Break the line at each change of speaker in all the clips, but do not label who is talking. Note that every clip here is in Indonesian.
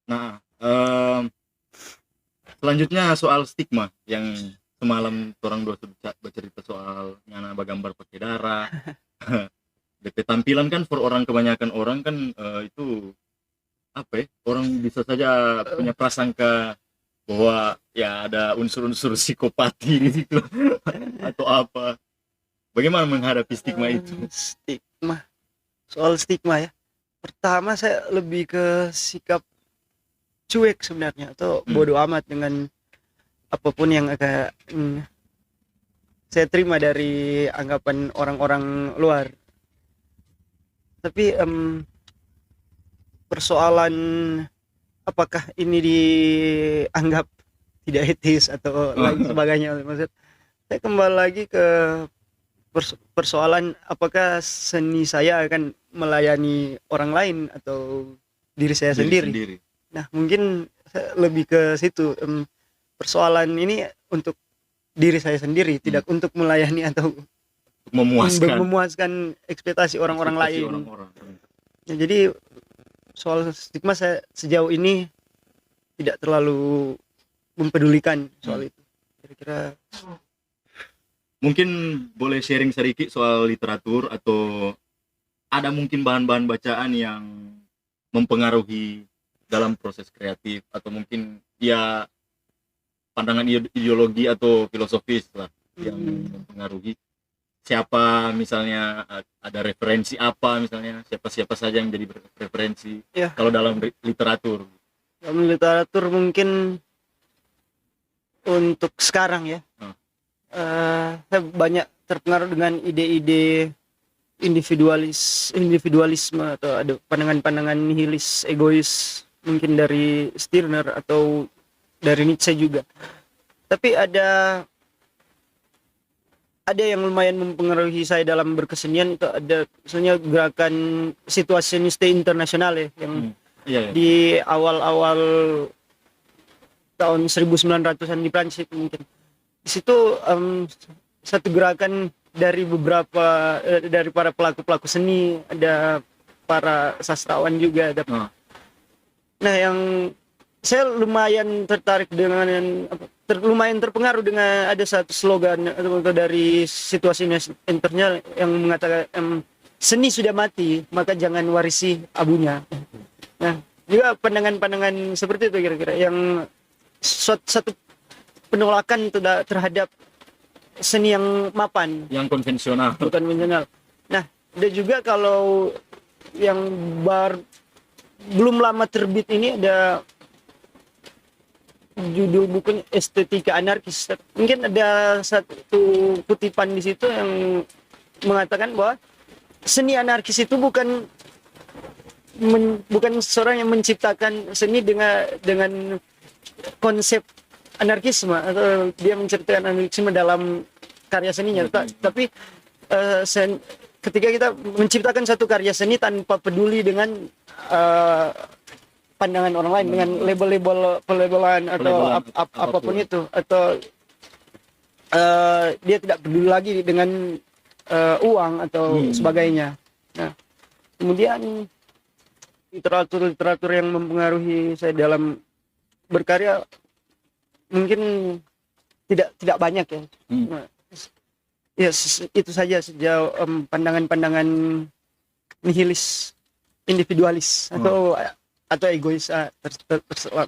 Nah, selanjutnya soal stigma yang semalam orang dua sudah bercerita soal nyana bagambar pakai darah. DP tampilan kan for orang kebanyakan orang kan itu apa ya? Orang bisa saja punya prasangka bahwa ya ada unsur-unsur psikopati di situ atau apa. Bagaimana menghadapi stigma itu?
Stigma, soal stigma ya. Pertama saya lebih ke sikap cuek sebenarnya atau bodoh amat dengan apapun yang agak saya terima dari anggapan orang-orang luar. Tapi persoalan apakah ini dianggap tidak etis atau lain sebagainya, maksud saya kembali lagi ke persoalan apakah seni saya akan melayani orang lain atau diri saya sendiri. Nah mungkin saya lebih ke situ, persoalan ini untuk diri saya sendiri, tidak untuk melayani atau memuaskan ekspektasi orang-orang lain. Ya, jadi soal stigma saya sejauh ini tidak terlalu mempedulikan soal itu. Kira-kira
mungkin boleh sharing sedikit soal literatur atau ada mungkin bahan-bahan bacaan yang mempengaruhi dalam proses kreatif atau mungkin ya pandangan ideologi atau filosofis lah yang mempengaruhi. Siapa misalnya ada referensi apa misalnya, siapa saja yang jadi referensi
ya,
kalau dalam literatur.
Dalam literatur mungkin untuk sekarang ya, saya banyak terpengaruh dengan ide-ide individualisme atau ada pandangan-pandangan nihilis, egois, mungkin dari Stirner atau dari Nietzsche juga. Tapi ada yang lumayan mempengaruhi saya dalam berkesenian, itu ada misalnya gerakan situasioniste internasional ya, yang di awal-awal tahun 1900-an di Prancis mungkin. Di situ satu gerakan dari beberapa dari para pelaku seni, ada para sastrawan juga ada. Nah yang saya lumayan tertarik dengan lumayan terpengaruh dengan ada satu slogan atau dari situasi internal yang mengatakan seni sudah mati maka jangan warisi abunya. Nah juga pandangan-pandangan seperti itu kira-kira yang satu penolakan terhadap seni yang mapan,
yang konvensional,
bukan konvensional. Nah ada juga kalau yang belum lama terbit ini ada judul bukunya Estetika Anarkis. Mungkin ada satu kutipan di situ yang mengatakan bahwa seni anarkis itu bukan seorang yang menciptakan seni dengan konsep anarkisme atau dia menciptakan anarkisme dalam karya seninya, tapi ketika kita menciptakan satu karya seni tanpa peduli dengan pandangan orang lain, dengan pelabelan atau apapun itu, atau dia tidak peduli lagi dengan uang atau sebagainya. Nah, kemudian literatur yang mempengaruhi saya dalam berkarya mungkin tidak banyak ya. Nah, ya itu saja sejauh pandangan-pandangan nihilis, individualis atau egois,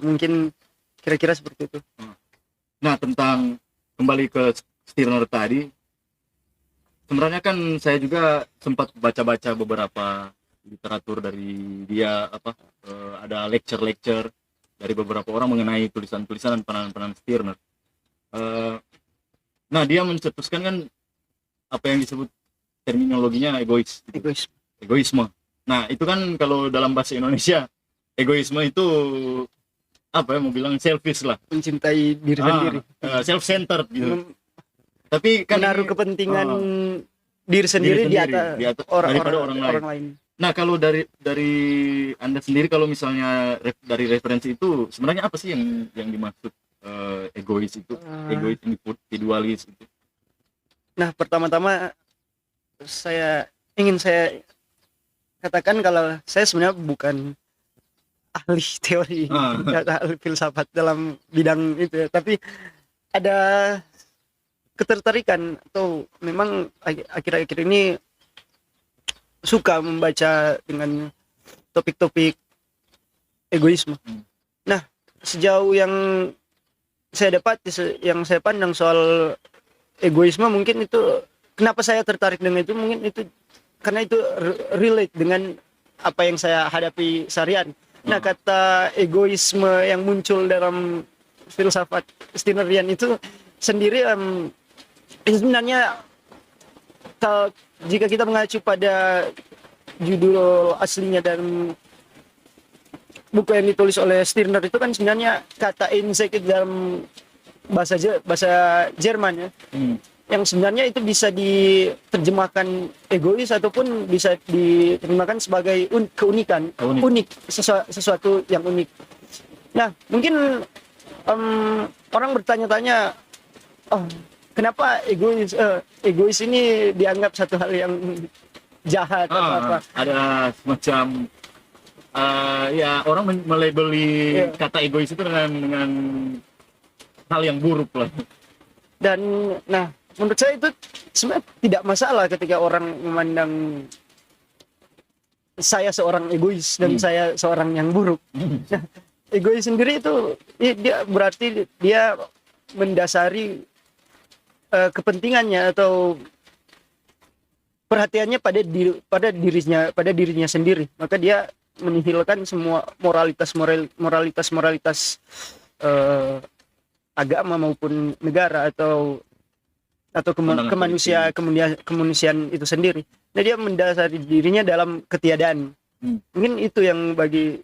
mungkin kira-kira seperti itu.
Nah tentang kembali ke Stirner tadi, sebenarnya kan saya juga sempat baca-baca beberapa literatur dari dia, ada lecture dari beberapa orang mengenai tulisan-tulisan dan pandangan-pandangan Stirner. Nah dia mencetuskan kan apa yang disebut terminologinya egoisme. Nah itu kan kalau dalam bahasa Indonesia egoisme itu apa ya, mau bilang selfish lah,
mencintai diri sendiri,
self-centered gitu. Tapi kan
menaruh kepentingan diri sendiri di atas orang lain.
Nah kalau dari Anda sendiri, kalau misalnya dari referensi itu sebenarnya apa sih yang dimaksud egois itu, egois individualis itu?
Nah pertama-tama saya ingin katakan kalau saya sebenarnya bukan ahli teori,
Ah.
ahli filsafat dalam bidang itu ya. Tapi ada ketertarikan atau memang akhir-akhir ini suka membaca dengan topik-topik egoisme. Nah, sejauh yang saya dapat, yang saya pandang soal egoisme, mungkin itu kenapa saya tertarik dengan itu, mungkin itu karena itu relate dengan apa yang saya hadapi seharian. Nah, kata egoisme yang muncul dalam filsafat Stirnerian itu sendiri itu sebenarnya jika kita mengacu pada judul aslinya dan buku yang ditulis oleh Stirner itu kan sebenarnya kata Einsicht dalam bahasa Jerman ya. Yang sebenarnya itu bisa diterjemahkan egois ataupun bisa diterjemahkan sebagai keunikan, unik, sesuatu yang unik. Nah, mungkin orang bertanya-tanya, oh, kenapa egois ini dianggap satu hal yang jahat atau apa?
Ada semacam ya orang melabeli kata egois itu dengan hal yang buruk lah.
Dan nah, menurut saya itu sebenarnya tidak masalah ketika orang memandang saya seorang egois dan saya seorang yang buruk. Nah, egois sendiri itu dia berarti dia mendasari kepentingannya atau perhatiannya pada dirinya sendiri. Maka dia menihilkan semua moralitas agama maupun negara atau kemanusiaan itu sendiri. Nah, dia mendasari dirinya dalam ketiadaan. Mungkin itu yang bagi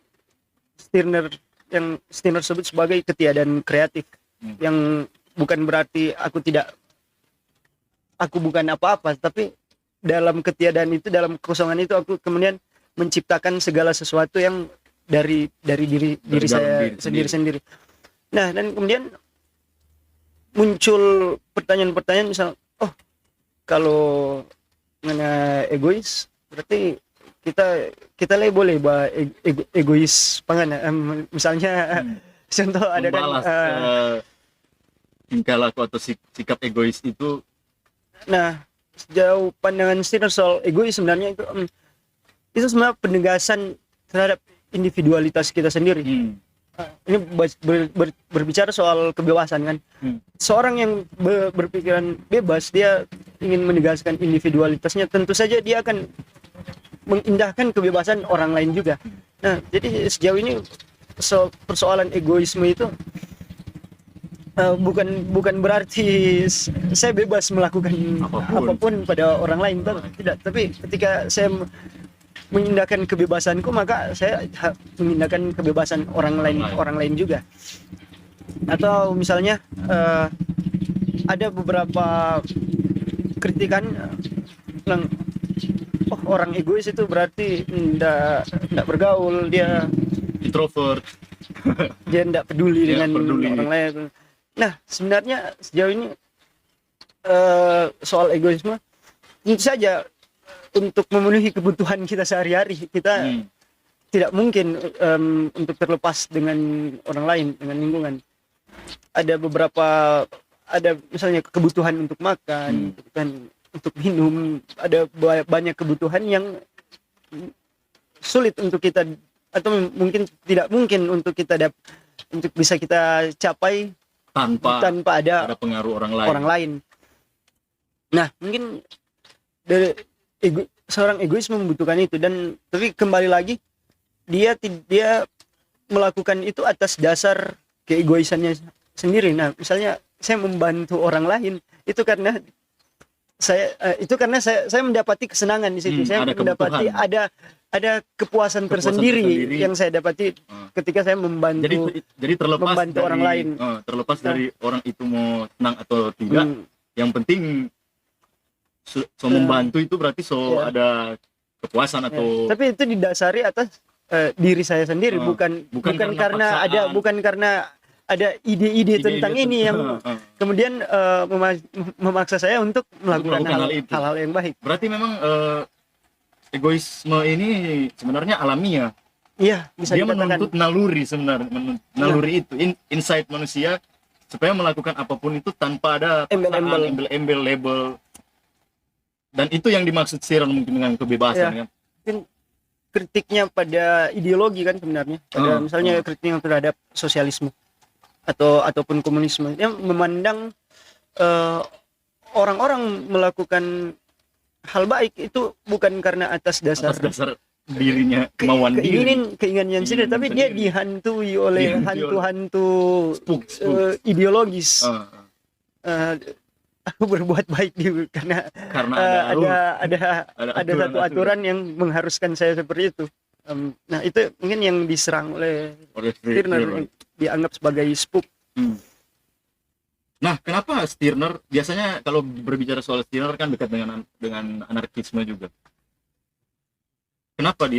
Stirner sebut sebagai ketiadaan kreatif, yang bukan berarti aku bukan apa-apa, tapi dalam ketiadaan itu, dalam kekosongan itu, aku kemudian menciptakan segala sesuatu yang dari diri saya sendiri. Nah, dan kemudian muncul pertanyaan-pertanyaan, misal, oh, kalau egois berarti kita boleh egois pangan, misalnya contoh ada kan
tingkah laku atau sikap egois itu.
Nah, sejauh pandangan Stirner soal egois sebenarnya itu sebenarnya penegasan terhadap individualitas kita sendiri. Ini berbicara soal kebebasan kan. Seorang yang berpikiran bebas, dia ingin menegaskan individualitasnya, tentu saja dia akan mengindahkan kebebasan orang lain juga. Nah, jadi sejauh ini persoalan egoisme itu bukan berarti saya bebas melakukan apapun pada orang lain, tidak. Tapi ketika saya mengindahkan kebebasanku, maka saya mengindahkan kebebasan orang lain juga. Atau misalnya ada beberapa kritikan yang orang egois itu berarti tidak bergaul, dia
introvert,
dia tidak peduli dengan orang lain. Nah, sebenarnya sejauh ini soal egoisme tentu saja untuk memenuhi kebutuhan kita sehari-hari, kita tidak mungkin untuk terlepas dengan orang lain, dengan lingkungan. Ada misalnya kebutuhan untuk makan, untuk minum, ada banyak kebutuhan yang sulit untuk kita, atau mungkin tidak mungkin untuk bisa kita capai tanpa ada
pengaruh orang lain.
Nah, mungkin dari seorang egois membutuhkan itu, dan tapi kembali lagi dia melakukan itu atas dasar keegoisannya sendiri. Nah, misalnya saya membantu orang lain itu karena saya mendapati kesenangan di situ. Saya mendapati ada kepuasan tersendiri yang saya dapati ketika saya membantu.
Jadi terlepas
membantu
dari
orang lain.
Terlepas dari orang itu mau senang atau tidak, yang penting membantu itu berarti ada kepuasan atau.
Tapi itu didasari atas diri saya sendiri, bukan karena ada ide-ide tentang ini yang kemudian memaksa saya untuk melakukan hal-hal yang baik.
Berarti memang egoisme ini sebenarnya alamiah
Iya, bisa
Dia
dikatakan.
menuntut naluri sebenarnya, naluri itu insight manusia supaya melakukan apapun itu tanpa ada paksaan,
Embel-embel.
embel-embel, label. Dan itu yang dimaksud Siron mungkin dengan kebebasan
Ya,
kan.
mungkin kritiknya pada ideologi kan sebenarnya. Pada misalnya kritiknya terhadap sosialisme ataupun komunisme. Dia memandang eh, orang-orang melakukan hal baik itu bukan karena atas dasar
dirinya, kemauan diri,
keinginan sendiri, tapi dia dihantui oleh hantu-hantu
spook.
ideologis. Eh, aku berbuat baik karena ada satu aturan yang mengharuskan saya seperti itu. Nah itu mungkin yang diserang oleh Stirner, yang dianggap sebagai spook.
Nah, kenapa Stirner biasanya kalau berbicara soal Stirner kan dekat dengan anarkisme juga. Kenapa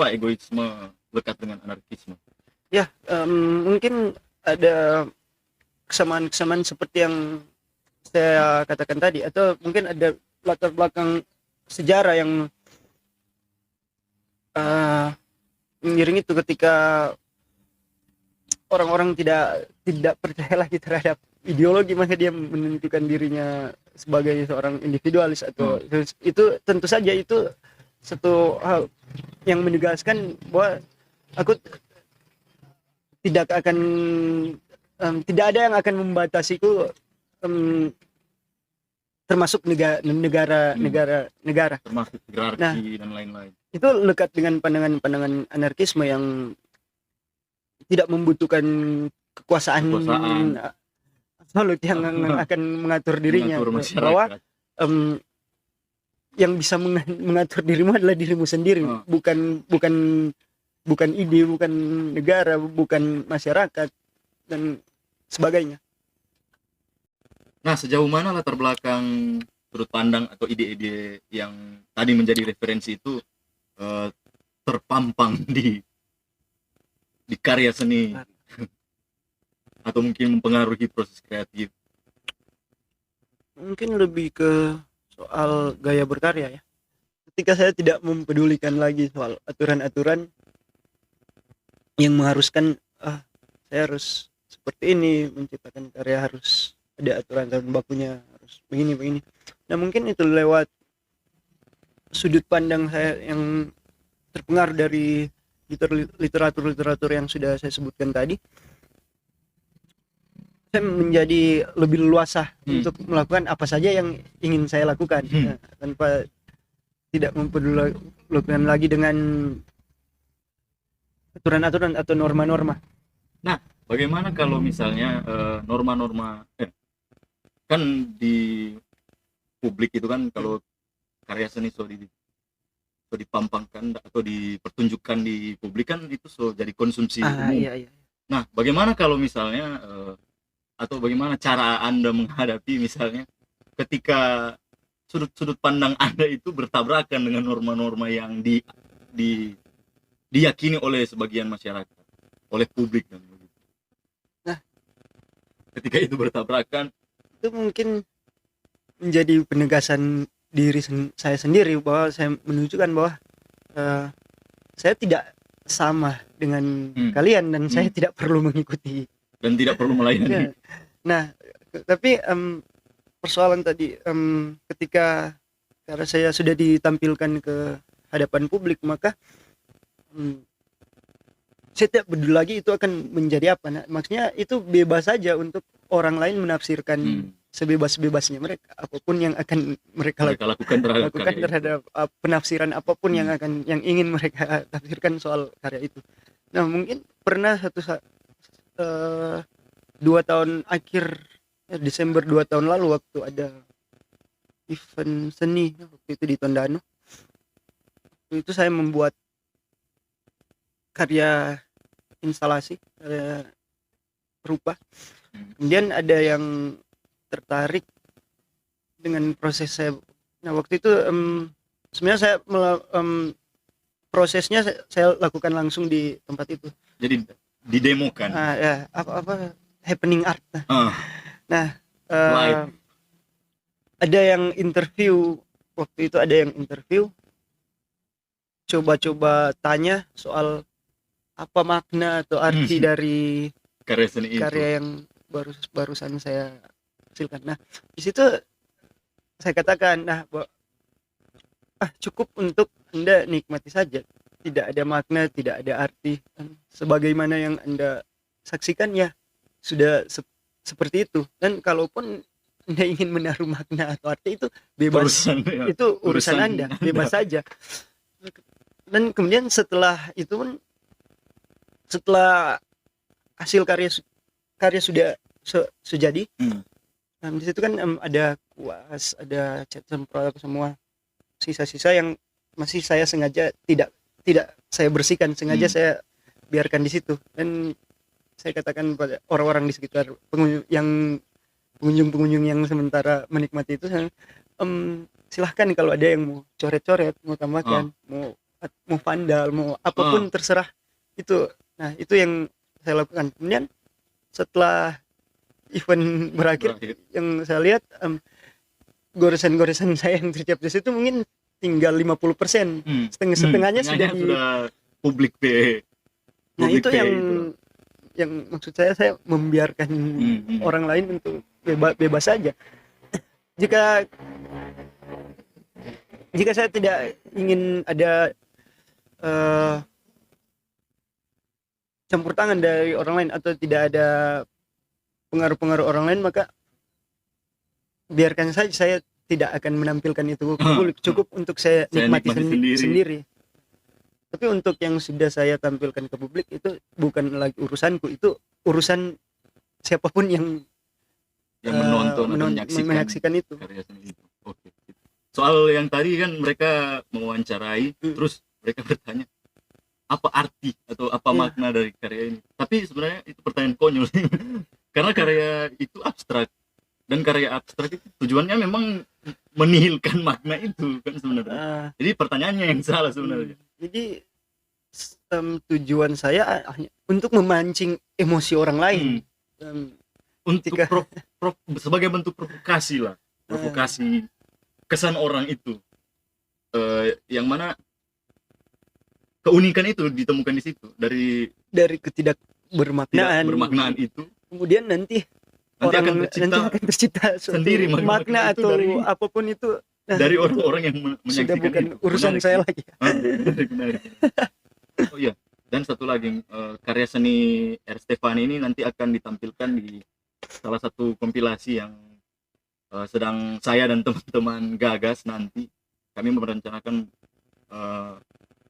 egoisme dekat dengan anarkisme?
Ya, mungkin ada kesamaan-kesamaan seperti yang saya katakan tadi, atau mungkin ada latar belakang sejarah yang mengiring itu ketika orang-orang tidak percaya lagi terhadap ideologi, maka dia menentukan dirinya sebagai seorang individualis atau itu tentu saja itu satu hal yang menegaskan bahwa aku tidak akan tidak ada yang akan membatasiku, termasuk negara
termasuk hierarki dan lain-lain.
Itu lekat dengan pandangan anarkisme yang tidak membutuhkan kekuasaan absolut yang akan mengatur dirinya, bahwa yang bisa mengatur dirimu adalah dirimu sendiri, bukan ide, bukan negara, bukan masyarakat dan sebagainya.
Nah, sejauh mana latar belakang sudut pandang atau ide-ide yang tadi menjadi referensi itu terpampang di karya seni atau mungkin mempengaruhi proses kreatif?
Mungkin lebih ke soal gaya berkarya ya. Ketika saya tidak mempedulikan lagi soal aturan-aturan yang mengharuskan saya harus seperti ini, menciptakan karya harus ada aturan bakunya, harus begini. Nah mungkin itu lewat sudut pandang saya yang terpengaruh dari literatur yang sudah saya sebutkan tadi, saya menjadi lebih leluasa untuk melakukan apa saja yang ingin saya lakukan, tanpa tidak mempedulikan lagi dengan aturan-aturan atau norma-norma.
Nah, bagaimana kalau misalnya norma-norma kan di publik itu kan kalau karya seni dipampangkan atau dipertunjukkan di publik kan itu jadi konsumsi umum.
Iya.
Nah, bagaimana kalau misalnya atau bagaimana cara Anda menghadapi misalnya ketika sudut pandang Anda itu bertabrakan dengan norma-norma yang diyakini oleh sebagian masyarakat, oleh publik dan begitu.
Nah,
ketika itu bertabrakan,
itu mungkin menjadi penegasan diri saya sendiri, bahwa saya menunjukkan bahwa saya tidak sama dengan kalian dan saya tidak perlu mengikuti
dan tidak perlu melayani.
Nah, tapi persoalan tadi ketika karena saya sudah ditampilkan ke hadapan publik, maka saya tidak peduli lagi itu akan menjadi apa. Nah, maksudnya itu bebas saja untuk orang lain menafsirkan sebebas-bebasnya mereka, apapun yang akan mereka lakukan terhadap penafsiran apapun yang ingin mereka tafsirkan soal karya itu. Nah, mungkin pernah 2 tahun akhir Desember 2 tahun lalu, waktu ada event seni waktu itu di Tondano, itu saya membuat karya instalasi, rupa. Kemudian ada yang tertarik dengan proses saya. Nah, waktu itu sebenarnya saya prosesnya saya lakukan langsung di tempat itu.
Jadi didemokan.
Ya, apa happening art. Nah, ada yang interview waktu itu, coba-coba tanya soal apa makna atau arti dari
karya seni itu.
karya yang barusan saya hasilkan. Nah, di situ saya katakan, cukup untuk Anda nikmati saja. Tidak ada makna, tidak ada arti. Sebagaimana yang Anda saksikan ya sudah seperti itu. Dan kalaupun Anda ingin menaruh makna atau arti itu bebas. Itu urusan Anda, bebas saja. Dan kemudian setelah itu pun, setelah hasil karya sudah sejadi, di situ kan ada kuas, ada cat semprot, semua sisa-sisa yang masih saya sengaja tidak saya bersihkan, sengaja saya biarkan di situ. Dan saya katakan pada orang-orang di sekitar pengunjung yang sementara menikmati itu, silahkan kalau ada yang mau coret-coret, mau tambahkan, mau vandal, mau apapun terserah itu. Nah, itu yang saya lakukan. Kemudian setelah event berakhir, yang saya lihat goresan-goresan saya yang tercap di situ mungkin tinggal 50%, setengahnya sudah
publik
nah itu yang maksud saya membiarkan orang lain untuk bebas saja. Jika saya tidak ingin ada campur tangan dari orang lain atau tidak ada pengaruh-pengaruh orang lain, maka biarkan saja, saya tidak akan menampilkan itu ke publik. Cukup untuk saya nikmati sendiri. Tapi untuk yang sudah saya tampilkan ke publik itu bukan lagi urusanku, itu urusan siapapun yang
menonton atau menyaksikan
itu.
Oke. Soal yang tadi kan mereka mewawancarai, terus mereka bertanya apa arti atau apa makna dari karya ini. Tapi sebenarnya itu pertanyaan konyol sih. Karena karya itu abstrak, dan karya abstrak itu tujuannya memang menihilkan makna itu kan sebenarnya. Jadi pertanyaannya yang salah sebenarnya.
Jadi tujuan saya hanya untuk memancing emosi orang lain.
Untuk sebagai bentuk provokasi lah, provokasi kesan orang itu, yang mana keunikan itu ditemukan di situ dari ketidakbermaknaan itu.
Kemudian nanti akan tercipta sendiri makna atau dari, apapun itu
dari orang-orang yang menyaksikan.
Sudah bukan itu urusan saya lagi.
Oh iya, dan satu lagi, karya seni R. Stefani ini nanti akan ditampilkan di salah satu kompilasi yang sedang saya dan teman-teman gagas. Nanti kami merencanakan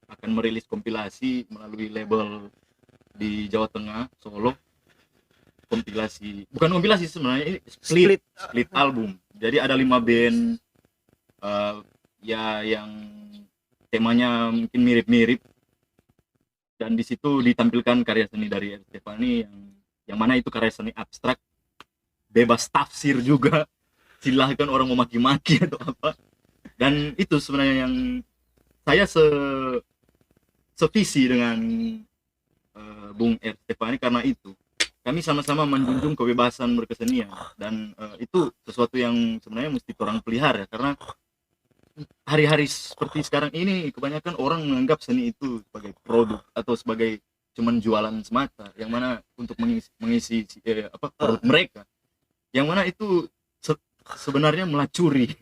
akan merilis kompilasi melalui label di Jawa Tengah, Solo. Bukan kompilasi sebenarnya, ini split album. Jadi ada 5 band yang temanya mungkin mirip-mirip, dan di situ ditampilkan karya seni dari R. Stefani yang mana itu karya seni abstrak, bebas tafsir juga, silahkan orang mau maki-maki atau apa. Dan itu sebenarnya yang saya sevisi dengan Bung R. Stefani, karena itu kami sama-sama menjunjung kebebasan berkesenian, dan itu sesuatu yang sebenarnya mesti orang pelihara, karena hari-hari seperti sekarang ini kebanyakan orang menganggap seni itu sebagai produk atau sebagai cuman jualan semata, yang mana untuk mengisi perut mereka, yang mana itu sebenarnya melacuri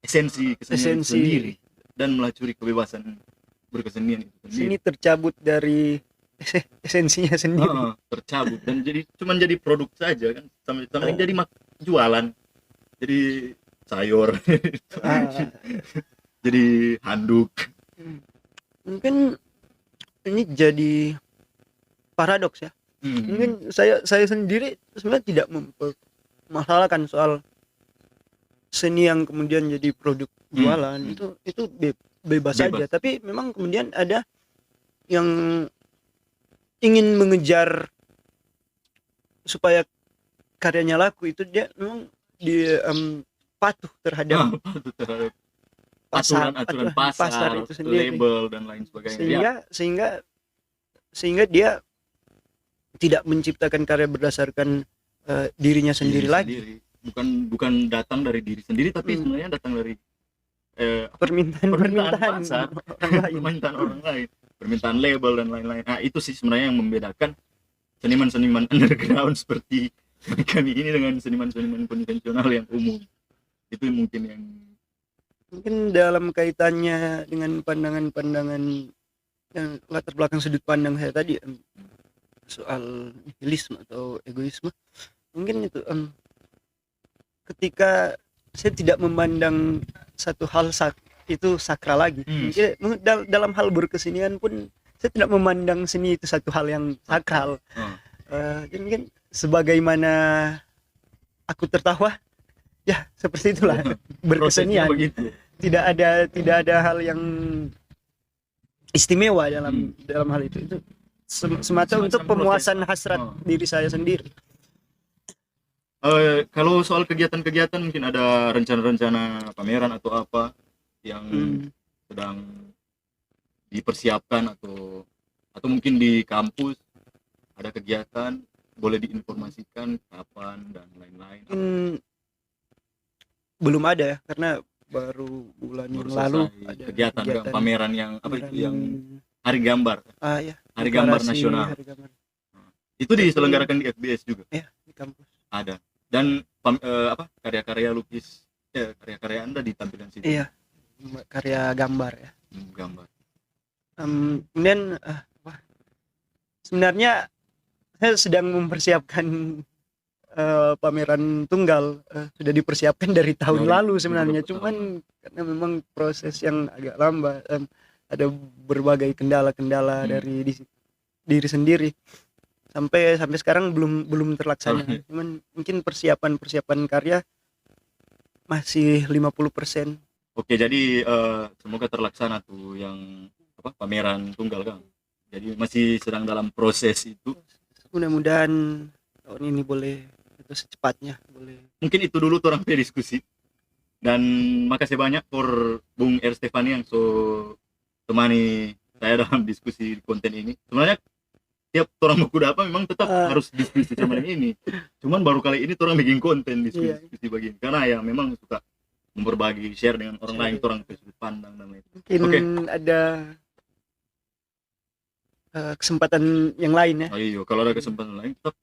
esensi kesenian sendiri dan melacuri kebebasan berkesenian itu sendiri.
Seni tercabut dari esensinya sendiri.
Tercabut dan jadi produk saja kan, sampai jadi jualan, jadi sayur, jadi handuk.
Mungkin ini jadi paradoks ya. Mungkin saya sendiri sebenarnya tidak mempermasalahkan soal seni yang kemudian jadi produk jualan. Itu bebas saja. Tapi memang kemudian ada yang ingin mengejar supaya karyanya laku, itu dia memang patuh terhadap
aturan pasar itu sendiri, label dan lain sebagainya.
Sehingga dia tidak menciptakan karya berdasarkan dirinya sendiri lagi.
Bukan datang dari diri sendiri, tapi sebenarnya datang dari
permintaan
pasar,
orang lain.
permintaan orang lain, permintaan label dan lain-lain. Nah itu sih sebenarnya yang membedakan seniman-seniman underground seperti kami ini dengan seniman-seniman konvensional yang umum. Itu mungkin yang
Mungkin dalam kaitannya dengan pandangan-pandangan dan latar belakang sudut pandang saya tadi, soal nihilisme atau egoisme, mungkin itu ketika saya tidak memandang satu hal itu sakral lagi. Mungkin dalam hal berkesenian pun saya tidak memandang seni itu satu hal yang sakral. Jadi mungkin sebagaimana aku tertawa, ya seperti itulah berkesenian. Tidak ada hal yang istimewa dalam hal itu. Itu semata untuk pemuasan hasrat diri saya sendiri.
Kalau soal kegiatan-kegiatan mungkin ada rencana-rencana pameran atau apa yang sedang dipersiapkan atau mungkin di kampus ada kegiatan, boleh diinformasikan kapan dan lain-lain.
Belum ada ya, karena baru bulan yang lalu ada
kegiatan pameran yang apa itu yang Hari Gambar.
Ya.
Hari Gambar Nasional.
Hari Gambar.
Itu diselenggarakan di FBS juga.
Iya, di kampus.
Ada. Dan karya-karya lukis, karya-karya Anda ditampilkan situ.
Iya. Karya gambar ya.
Gambar.
Kemudian sebenarnya saya sedang mempersiapkan pameran tunggal, sudah dipersiapkan dari tahun lalu sebenarnya, cuman karena memang proses yang agak lambat, ada berbagai kendala-kendala dari diri sendiri, sampai sekarang belum terlaksana. Cuman mungkin persiapan karya masih 50%.
Oke, jadi semoga terlaksana tuh yang pameran tunggal, Kang. Jadi masih sedang dalam proses itu.
Mudah-mudahan tahun ini boleh itu secepatnya boleh.
Mungkin itu dulu orang diskusi. Dan makasih banyak for Bung R. Stefani yang temani saya dalam diskusi konten ini. Sebenarnya tiap orang mau kuda apa memang tetap harus diskusi sama ini. Cuman baru kali ini orang bikin konten diskusi begini. Karena ya memang suka berbagi, share dengan orang lain, orang sudut pandang dan lain.
Mungkin ada kesempatan yang lain ya.
Oh iya, kalau ada kesempatan lain tetap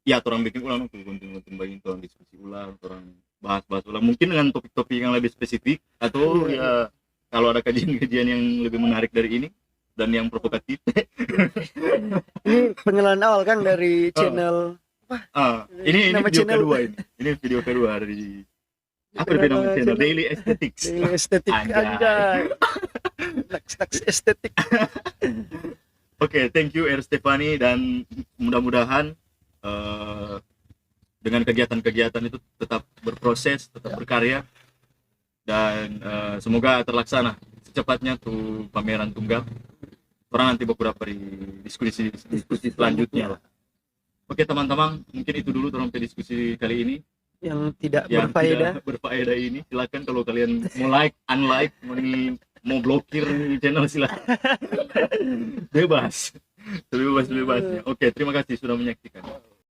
ya orang bikin ulang tuh konten-konten begini, orang diskusi ulang, orang bahas ulang mungkin dengan topik-topik yang lebih spesifik atau ya kalau ada kajian-kajian yang lebih menarik dari ini dan yang provokatif.
Ini pengenalan awal kan dari channel
ini video kedua ini. Ini video kedua dari apa nama channel Daily Aesthetics.
Daily Aesthetics anjay. Next estetik.
Oke, thank you R. Stefani, dan mudah-mudahan dengan kegiatan-kegiatan itu tetap berproses, tetap berkarya, dan semoga terlaksana secepatnya tuh pameran tunggal. Orang nanti beberapa di diskusi selanjutnya. Oke teman-teman, mungkin itu dulu orang diskusi kali ini
yang tidak
berfaedah ini. Silakan kalau kalian mau like, unlike, mau blokir channel silakan. Bebas. Oke, terima kasih sudah menyaksikan.